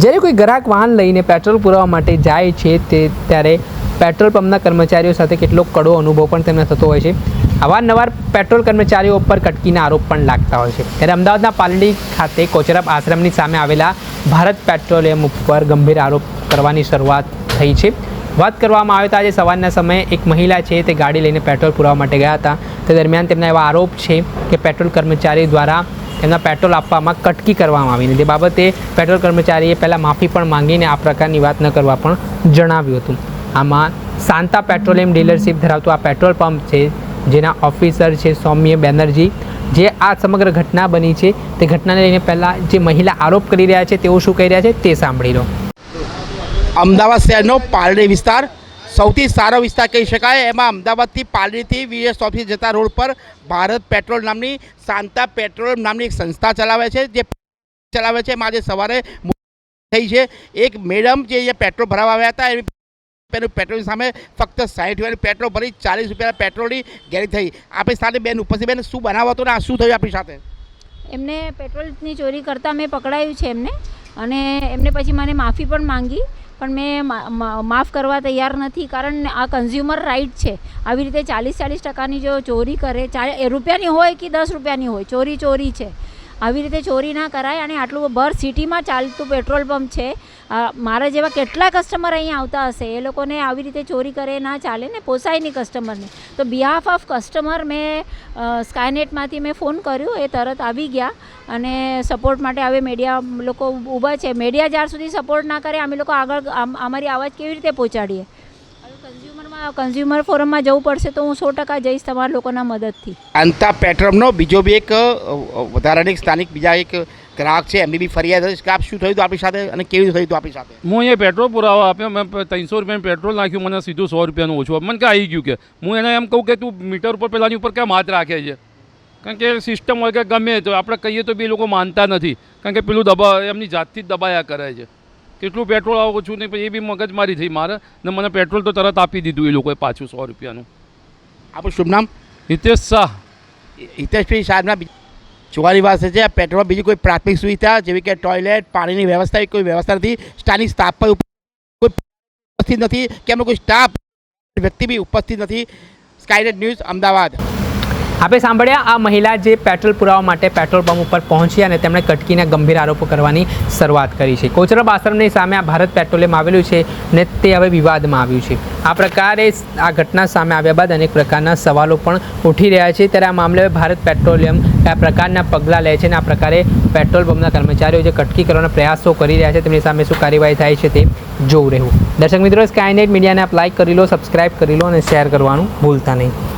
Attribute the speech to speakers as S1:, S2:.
S1: જ્યારે કોઈ ગ્રાહક વાહન લઈને પેટ્રોલ પુરાવવા માટે જાય છે ત્યારે પેટ્રોલ પંપના કર્મચારીઓ સાથે કેટલો કડવો અનુભવ પણ તેમને થતો હોય છે। અવારનવાર પેટ્રોલ કર્મચારીઓ ઉપર કટકીના આરોપ પણ લાગતા હોય છે। ત્યારે અમદાવાદના પાલડી ખાતે કોચરબ આશ્રમની સામે આવેલા ભારત પેટ્રોલિયમ ઉપર ગંભીર આરોપ કરવાની શરૂઆત થઈ છે। વાત કરવામાં આવે તો આજે સવારના સમયે એક મહિલા છે તે ગાડી લઈને પેટ્રોલ પુરાવવા માટે ગયા હતા। તે દરમિયાન તેમના એવા આરોપ છે કે પેટ્રોલ કર્મચારી દ્વારા તેમના પેટ્રોલ આપવામાં કટકી કરવામાં આવીને તે બાબતે પેટ્રોલ કર્મચારીએ પહેલાં માફી પણ માંગીને આ પ્રકારની વાત ન કરવા પણ જણાવ્યું હતું। આમાં શાંતા પેટ્રોલિયમ ડીલરશીપ ધરાવતું આ પેટ્રોલ પંપ છે, જેના ઓફિસર છે સૌમ્ય બેનર્જી, જે આ સમગ્ર ઘટના બની છે તે ઘટનાને લઈને પહેલાં જે મહિલા આરોપ કરી રહ્યા છે તેઓ શું કહી રહ્યા છે તે સાંભળી લો।
S2: અમદાવાદ શહેરનો પાલડી વિસ્તાર સૌથી સારો વિસ્તાર કહી શકાય। એમાં અમદાવાદથી પાલડીથી વીએસ ઓફિસ જતા રોડ પર ભારત પેટ્રોલ નામની શાંતા પેટ્રોલ નામની એક સંસ્થા ચલાવે છે, જે ચલાવે છે એમાં આજે સવારે થઈ છે। એક મેડમ જે અહીંયા પેટ્રોલ ભરાવા આવ્યા હતા એનું પેટ્રોલ સામે ફક્ત 60 રૂપિયાનું પેટ્રોલ ભરી 40 રૂપિયાના પેટ્રોલની ગેરી થઈ। આપણી સાથે બેન ઉપસ્થિત, બેન શું બનાવો હતો ને આ શું થયું આપણી સાથે?
S3: એમને પેટ્રોલની ચોરી કરતાં મેં પકડાયું છે એમને, અને એમને પછી મને માફી પણ માંગી, પણ મેં માફ કરવા તૈયાર નથી, કારણ આ કન્ઝ્યુમર રાઇટ છે। આવી રીતે 40% જો ચોરી કરે, રૂપિયાની હોય કે 10 રૂપિયાની હોય, ચોરી ચોરી છે। આવી રીતે ચોરી ના કરાય। અને આટલું ભર સિટીમાં ચાલતું પેટ્રોલ પંપ છે, મારા જેવા કેટલા કસ્ટમર અહીંયા આવતા હશે, એ લોકોને આવી રીતે ચોરી કરે ના ચાલે ને, પોસાય નહીં કસ્ટમરને। તો બિહાફ ઓફ કસ્ટમર મેં સ્કાયનેટમાંથી મેં ફોન કર્યો, એ તરત આવી ગયા અને સપોર્ટ માટે હવે મીડિયા લોકો ઊભા છે। મીડિયા જ્યાર સુધી સપોર્ટ ના કરે અમે લોકો આગળ અમારી અવાજ કેવી રીતે પહોંચાડીએ? કન્ઝ્યુમર ફોરમમાં જવું પડશે તો હું 100% જઈશ તમારા લોકોના મદદથી।
S2: શાંતા પેટ્રોલનો બીજો બી એક વધારાની સ્થાનિક બીજા એક ગ્રાહક છે, એમની બી ફરિયાદ હતી કે આપ શું થયું હતું આપણી સાથે અને કેવી રીતે થયું હતું આપણી સાથે?
S4: હું અહીંયા પેટ્રોલ પુરાવા આપ્યો, મેં 300 રૂપિયાનું પેટ્રોલ નાખ્યું, મને સીધું 100 રૂપિયાનું ઓછું મને કે આવી ગયું કે હું એને એમ કહું કે તું મીટર ઉપર પહેલાંની ઉપર કેમ હાથ રાખે છે? કારણ કે સિસ્ટમ હોય કે ગમે તો આપણે કહીએ તો બી એ લોકો માનતા નથી, કારણ કે પેલું એમની જાતથી જ દબાયા કરે છે। કેટલું પેટ્રોલ આવું છું નહીં, એ બી મગજમારી થઈ મારે ને મને પેટ્રોલ તો તરત આપી દીધું એ લોકોએ પાછું 100 રૂપિયાનું।
S2: આપણું શુભ નામ?
S4: હિતેશ શાહ।
S2: હિતેશભાઈ સાહેબના જોવાની વાત છે, આ પેટ્રોલમાં બીજી કોઈ પ્રાથમિક સુવિધા જેવી કે ટોયલેટ, પાણીની વ્યવસ્થા કોઈ વ્યવસ્થા નથી, સ્થાનિક સ્ટાફ પર કોઈ ઉપસ્થિત નથી કે એમનો કોઈ સ્ટાફ વ્યક્તિ બી ઉપસ્થિત નથી। Skynet news Ahmedabad.
S1: આપણે સાંભળ્યા આ મહિલા જે પેટ્રોલ પુરાવા માટે પેટ્રોલ પંપ ઉપર પહોંચી અને તેમણે કટકીના ગંભીર આરોપો કરવાની શરૂઆત કરી છે। કોચરબ આશ્રમની સામે આ ભારત પેટ્રોલિયમ આવેલું છે ને તે હવે વિવાદમાં આવ્યું છે। આ પ્રકારે આ ઘટના સામે આવ્યા બાદ અનેક પ્રકારના સવાલો પણ ઉઠી રહ્યા છે। ત્યારે આ મામલે ભારત પેટ્રોલિયમ આ પ્રકારના પગલાં લે છે અને આ પ્રકારે પેટ્રોલ પંપના કર્મચારીઓ જે કટકી કરવાના પ્રયાસો કરી રહ્યા છે તેમની સામે શું કાર્યવાહી થાય છે તે જોવું રહ્યું। દર્શક મિત્રો, સ્કાયનેટ મીડિયાને આપ લાઇક કરી લો, સબસ્ક્રાઇબ કરી લો અને શેર કરવાનું ભૂલતા નહીં।